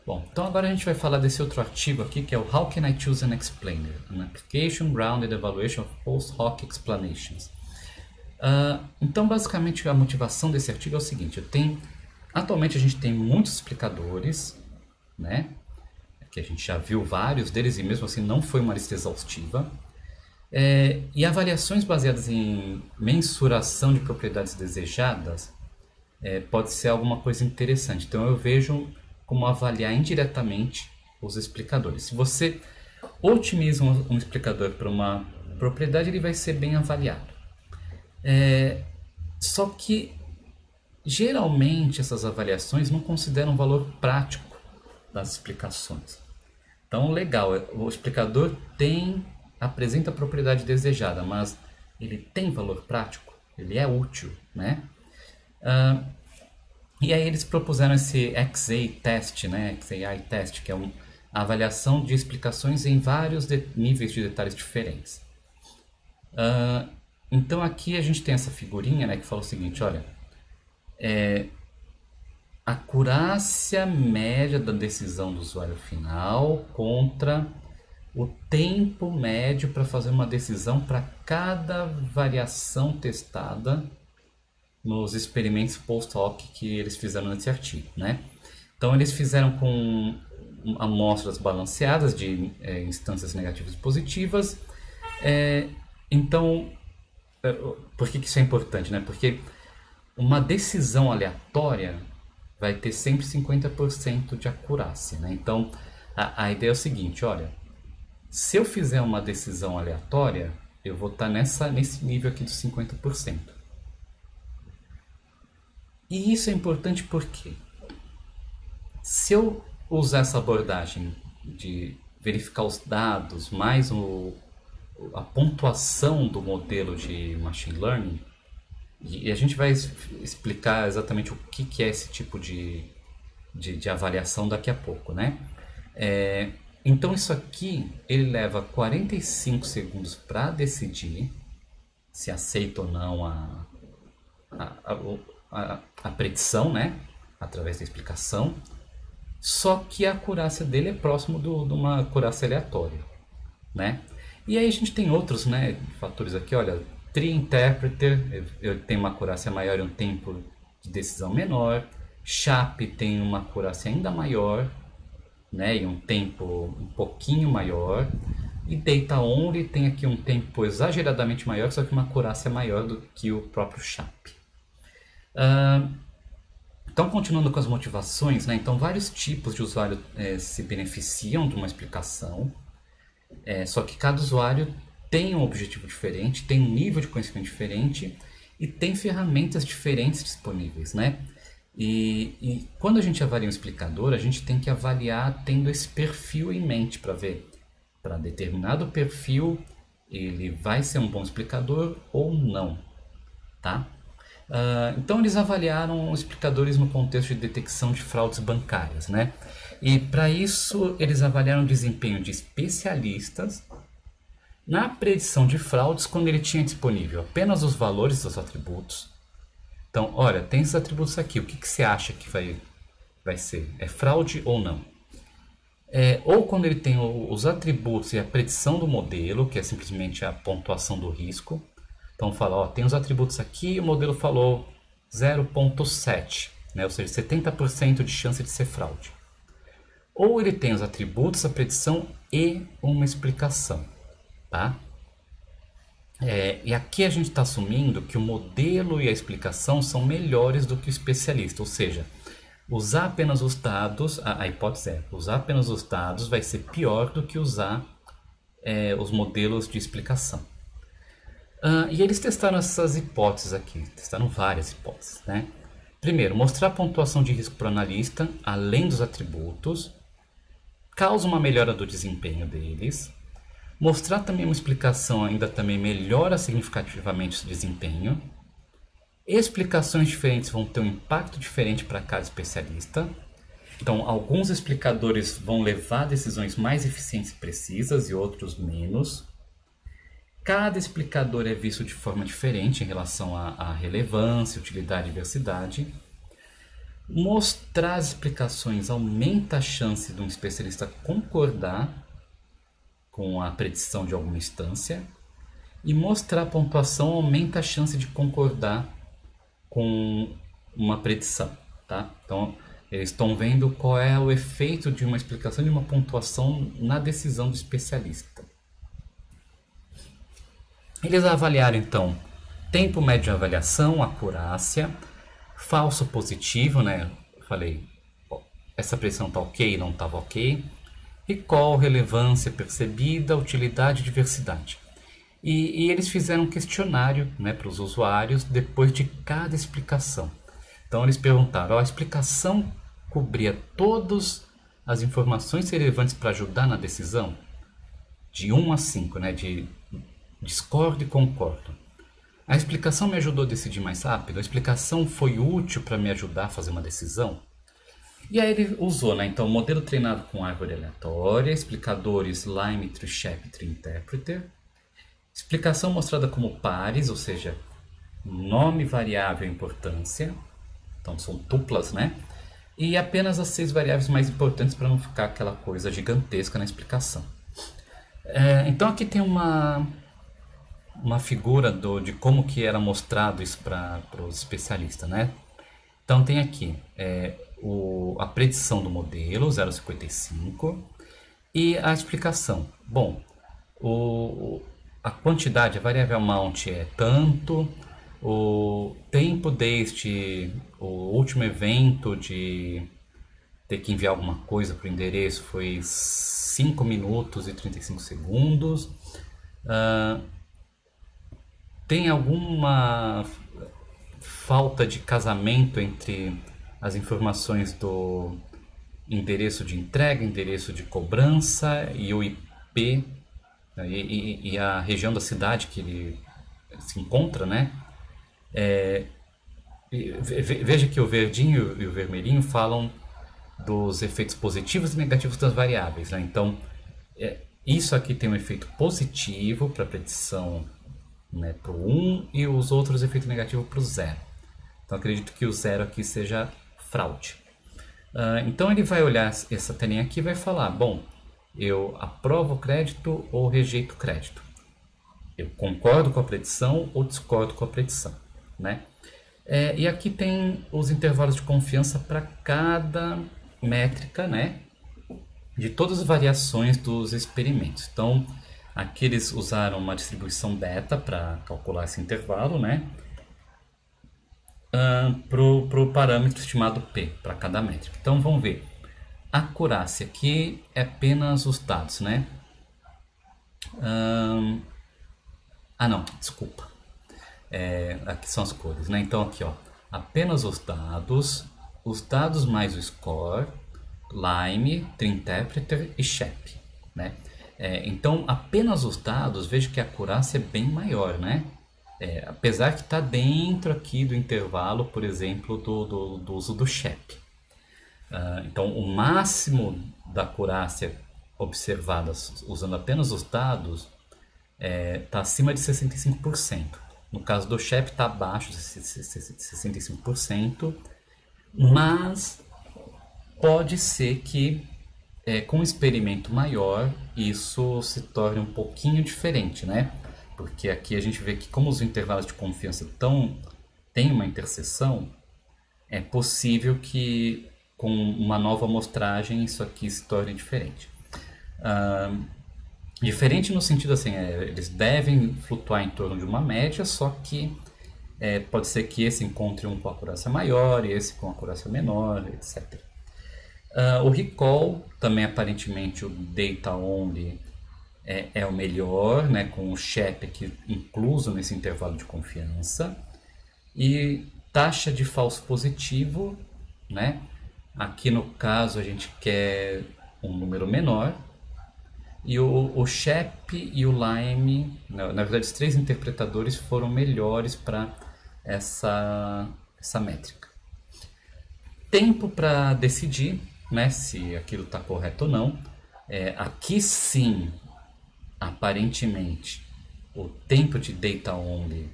Bom, então agora a gente vai falar desse outro artigo aqui, que é o How Can I Choose an Explainer? An Application Grounded Evaluation of Post-Hoc Explanations. Então, basicamente, a motivação desse artigo é o seguinte: atualmente a gente tem muitos explicadores, né? Que a gente já viu vários deles e mesmo assim não foi uma lista exaustiva. E avaliações baseadas em mensuração de propriedades desejadas pode ser alguma coisa interessante. Então eu vejo como avaliar indiretamente os explicadores. Se você otimiza um explicador para uma propriedade, ele vai ser bem avaliado. Só que geralmente essas avaliações não consideram o valor prático das explicações. Então, legal, o explicador apresenta a propriedade desejada, mas ele tem valor prático, ele é útil, né? E aí eles propuseram esse XA test, né? XAI test, que é a avaliação de explicações em vários níveis de detalhes diferentes. Então aqui a gente tem essa figurinha, né, que fala o seguinte: olha, a acurácia média da decisão do usuário final contra o tempo médio para fazer uma decisão para cada variação testada nos experimentos post-hoc que eles fizeram nesse artigo, né? Então eles fizeram com amostras balanceadas de instâncias negativas e positivas. Então, por que isso é importante, né? Porque uma decisão aleatória vai ter sempre 50% de acurácia, né? Então a ideia é o seguinte: olha, se eu fizer uma decisão aleatória, eu vou estar nesse nível aqui dos 50%. E isso é importante porque se eu usar essa abordagem de verificar os dados mais a pontuação do modelo de machine learning, e a gente vai explicar exatamente o que é esse tipo de avaliação daqui a pouco, né? Então isso aqui, ele leva 45 segundos para decidir se aceita ou não a predição, né? Através da explicação. Só que a acurácia dele é próximo de uma acurácia aleatória, né? E aí a gente tem outros, né, fatores aqui, olha, Tree Interpreter tem uma acurácia maior e um tempo de decisão menor. SHAP tem uma acurácia ainda maior, né, e um tempo um pouquinho maior. E Data Only tem aqui um tempo exageradamente maior, só que uma acurácia maior do que o próprio SHAP. Então, continuando com as motivações, né, então vários tipos de usuário se beneficiam de uma explicação, só que cada usuário tem um objetivo diferente, tem um nível de conhecimento diferente e tem ferramentas diferentes disponíveis, né? E quando a gente avalia um explicador, a gente tem que avaliar tendo esse perfil em mente para ver, para determinado perfil, ele vai ser um bom explicador ou não, tá? Então eles avaliaram explicadores no contexto de detecção de fraudes bancárias, né? E para isso eles avaliaram o desempenho de especialistas na predição de fraudes quando ele tinha disponível apenas os valores dos atributos. Então, olha, tem esses atributos aqui, o que você acha que vai ser? É fraude ou não? Ou quando ele tem os atributos e a predição do modelo, que é simplesmente a pontuação do risco. Então fala, ó, tem os atributos aqui e o modelo falou 0,7, né? Ou seja, 70% de chance de ser fraude. Ou ele tem os atributos, a predição e uma explicação, tá? E aqui a gente está assumindo que o modelo e a explicação são melhores do que o especialista, ou seja, usar apenas os dados, a hipótese é, usar apenas os dados vai ser pior do que usar os modelos de explicação. E eles testaram essas hipóteses aqui, testaram várias hipóteses, né? Primeiro, mostrar a pontuação de risco para o analista, além dos atributos, causa uma melhora do desempenho deles. Mostrar também uma explicação ainda também melhora significativamente o desempenho. Explicações diferentes vão ter um impacto diferente para cada especialista. Então, alguns explicadores vão levar a decisões mais eficientes e precisas e outros menos. Cada explicador é visto de forma diferente em relação à relevância, utilidade e diversidade. Mostrar as explicações aumenta a chance de um especialista concordar com a predição de alguma instância. E mostrar a pontuação aumenta a chance de concordar com uma predição. Tá? Então, eles estão vendo qual é o efeito de uma explicação de uma pontuação na decisão do especialista. Eles avaliaram, então, tempo médio de avaliação, acurácia, falso positivo, né? Eu falei, essa predição está ok, não estava ok. Recall, relevância percebida, utilidade e diversidade. E eles fizeram um questionário, né, para os usuários depois de cada explicação. Então eles perguntaram, a explicação cobria todas as informações relevantes para ajudar na decisão? De 1 a 5, né, de discordo e concordo. A explicação me ajudou a decidir mais rápido? A explicação foi útil para me ajudar a fazer uma decisão? E aí ele usou, né, então, modelo treinado com árvore aleatória, explicadores Lime, Tree, Shep, Tree Interpreter, explicação mostrada como pares, ou seja, nome, variável e importância, então são tuplas, né? E apenas as 6 variáveis mais importantes para não ficar aquela coisa gigantesca na explicação. Então aqui tem uma figura de como que era mostrado isso para os especialistas, né? Então tem aqui a predição do modelo, 0,55, e a explicação. Bom, a quantidade, a variável amount é tanto, o tempo desde o último evento de ter que enviar alguma coisa para o endereço foi 5 minutos e 35 segundos. Tem alguma falta de casamento entre as informações do endereço de entrega, endereço de cobrança e o IP e a região da cidade que ele se encontra, né? Veja que o verdinho e o vermelhinho falam dos efeitos positivos e negativos das variáveis, né? Então, isso aqui tem um efeito positivo para a predição, né, para o 1 e os outros efeitos negativos para o 0. Então, acredito que o 0 aqui seja fraude. Então, ele vai olhar essa telinha aqui e vai falar, bom, eu aprovo o crédito ou rejeito o crédito. Eu concordo com a predição ou discordo com a predição, né? E aqui tem os intervalos de confiança para cada métrica, né, de todas as variações dos experimentos. Então, aqui eles usaram uma distribuição beta para calcular esse intervalo, né, para o parâmetro estimado P, para cada métrica. Então, vamos ver. A acurácia aqui é apenas os dados, né? Não, desculpa. Aqui são as cores, né? Então, aqui, ó, apenas os dados mais o score, Lime, Tree Interpreter e Shep, né? Então, apenas os dados, veja que a acurácia é bem maior, né? Apesar que está dentro aqui do intervalo, por exemplo, do uso do Shep. Então, o máximo da acurácia observada usando apenas os dados está acima de 65%. No caso do Shep está abaixo de 65%, mas pode ser que com um experimento maior isso se torne um pouquinho diferente, né? Porque aqui a gente vê que como os intervalos de confiança têm uma interseção, é possível que com uma nova amostragem isso aqui se torne diferente. Diferente no sentido assim, eles devem flutuar em torno de uma média, só que pode ser que esse encontre um com acurácia maior e esse com acurácia menor, etc. O recall, também aparentemente o data only é o melhor, né, com o Shep aqui incluso nesse intervalo de confiança. E taxa de falso positivo, né? Aqui no caso a gente quer um número menor. E o Shep e o Lime, na verdade os 3 interpretadores foram melhores para essa métrica. Tempo para decidir, né, se aquilo está correto ou não. Aqui sim, aparentemente, o tempo de data only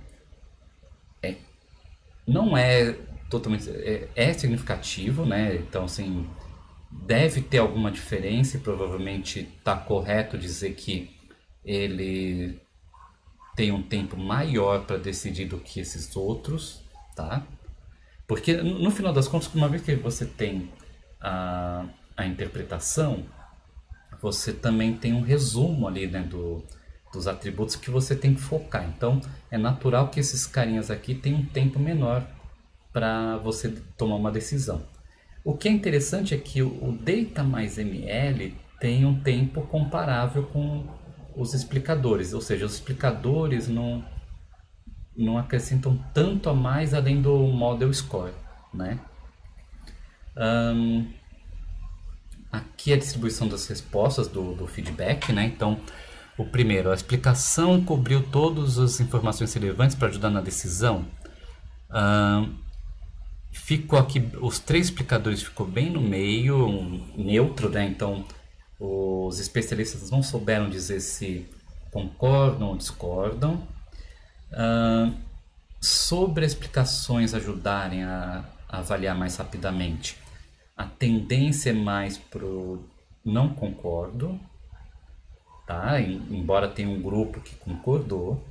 não é totalmente é significativo, né? Então, assim, deve ter alguma diferença e provavelmente está correto dizer que ele tem um tempo maior para decidir do que esses outros, tá? Porque no final das contas, uma vez que você tem a interpretação, você também tem um resumo ali, né, dos atributos que você tem que focar. Então, é natural que esses carinhas aqui tenham um tempo menor para você tomar uma decisão. O que é interessante é que o Data mais ML tem um tempo comparável com os explicadores, ou seja, os explicadores não acrescentam tanto a mais além do Model Score, né? Aqui é a distribuição das respostas do feedback, né? Então, o primeiro, a explicação cobriu todas as informações relevantes para ajudar na decisão. Ficou aqui, os 3 explicadores ficou bem no meio, neutro, né? Então, os especialistas não souberam dizer se concordam ou discordam. Sobre as explicações ajudarem a avaliar mais rapidamente, a tendência é mais pro não concordo, tá? Embora tenha um grupo que concordou.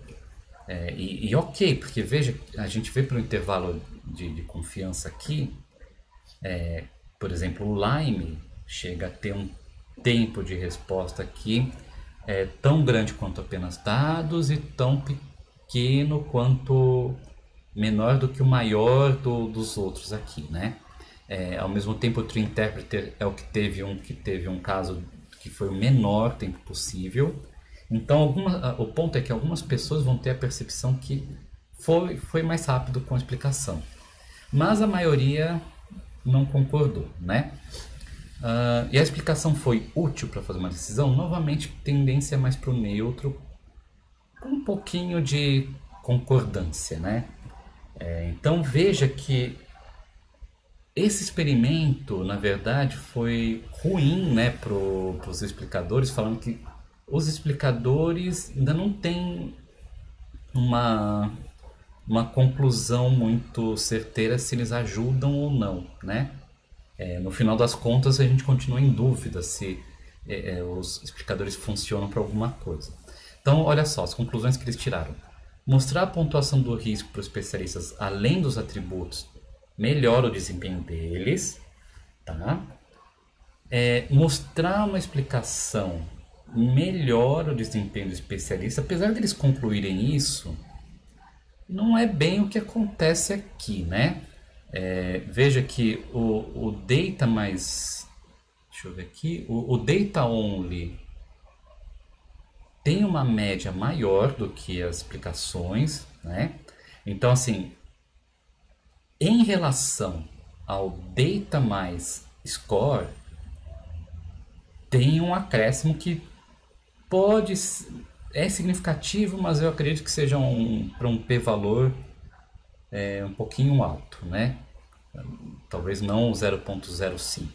E ok, porque veja, a gente vê pelo intervalo de confiança aqui, por exemplo, o Lime chega a ter um tempo de resposta aqui tão grande quanto apenas dados e tão pequeno quanto menor do que o maior dos outros aqui, né? Ao mesmo tempo, o Tree Interpreter é o que teve um caso que foi o menor tempo possível. Então, o ponto é que algumas pessoas vão ter a percepção que foi mais rápido com a explicação, mas a maioria não concordou, né? E a explicação foi útil para fazer uma decisão? Novamente, tendência mais para o neutro, com um pouquinho de concordância, né? Então veja que esse experimento, na verdade, foi ruim, né, para os explicadores, falando que os explicadores ainda não têm uma conclusão muito certeira se eles ajudam ou não, né? No final das contas, a gente continua em dúvida se os explicadores funcionam para alguma coisa. Então, olha só, as conclusões que eles tiraram. Mostrar a pontuação do risco para os especialistas além dos atributos melhora o desempenho deles, tá? Mostrar uma explicação melhora o desempenho do especialista. Apesar deles concluírem isso, não é bem o que acontece aqui, né? Veja que o Data mais... Deixa eu ver aqui. O Data Only tem uma média maior do que as explicações, né? Então, assim, em relação ao Data mais Score, tem um acréscimo que é significativo, mas eu acredito que seja para um p-valor um pouquinho alto, né? Talvez não 0.05.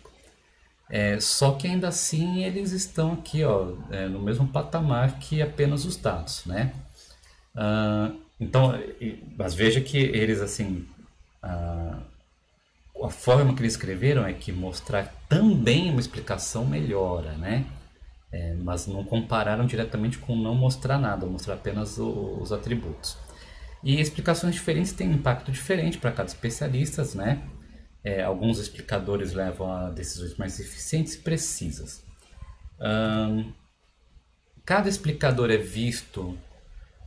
Só que ainda assim eles estão aqui, ó, no mesmo patamar que apenas os dados, né? Então, mas veja que eles, assim, a forma que eles escreveram é que mostrar também uma explicação melhora, né? Mas não compararam diretamente com não mostrar nada, mostrar apenas os atributos. E explicações diferentes têm um impacto diferente para cada especialista, né? Alguns explicadores levam a decisões mais eficientes e precisas. Cada explicador é visto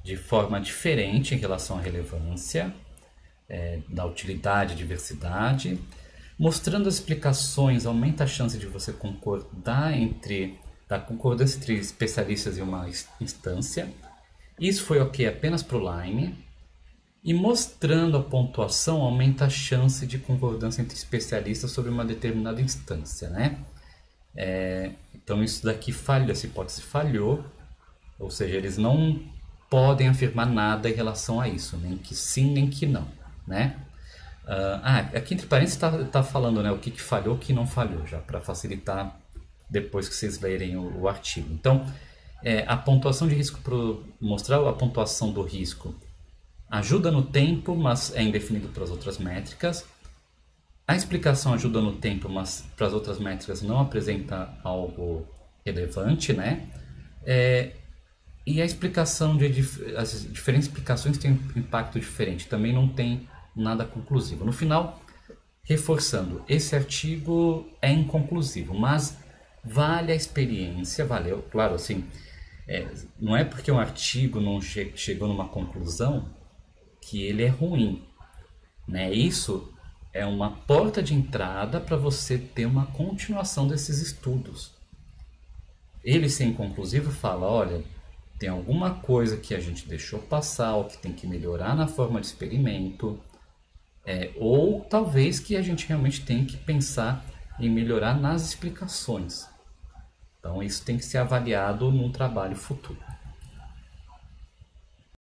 de forma diferente em relação à relevância, da utilidade e diversidade. Mostrando as explicações aumenta a chance de você da concordância entre especialistas em uma instância. Isso foi ok apenas para o Lime. E mostrando a pontuação aumenta a chance de concordância entre especialistas sobre uma determinada instância, né? Então isso daqui falha, essa hipótese falhou, ou seja, eles não podem afirmar nada em relação a isso, nem que sim, nem que não, né? Aqui entre parênteses está falando, né, o que falhou, o que não falhou, já para facilitar depois que vocês lerem o artigo. Então, a pontuação de risco, para mostrar a pontuação do risco, ajuda no tempo, mas é indefinido para as outras métricas. A explicação ajuda no tempo, mas para as outras métricas não apresenta algo relevante, né? E a explicação as diferentes explicações têm um impacto diferente, também não tem nada conclusivo. No final, reforçando, esse artigo é inconclusivo, mas vale a experiência, valeu, claro, assim, não é porque um artigo não chegou numa conclusão que ele é ruim, né? Isso é uma porta de entrada para você ter uma continuação desses estudos. Ele, ser inconclusivo, fala, olha, tem alguma coisa que a gente deixou passar, ou que tem que melhorar na forma de experimento, ou talvez que a gente realmente tem que pensar em melhorar nas explicações. Então isso tem que ser avaliado num trabalho futuro.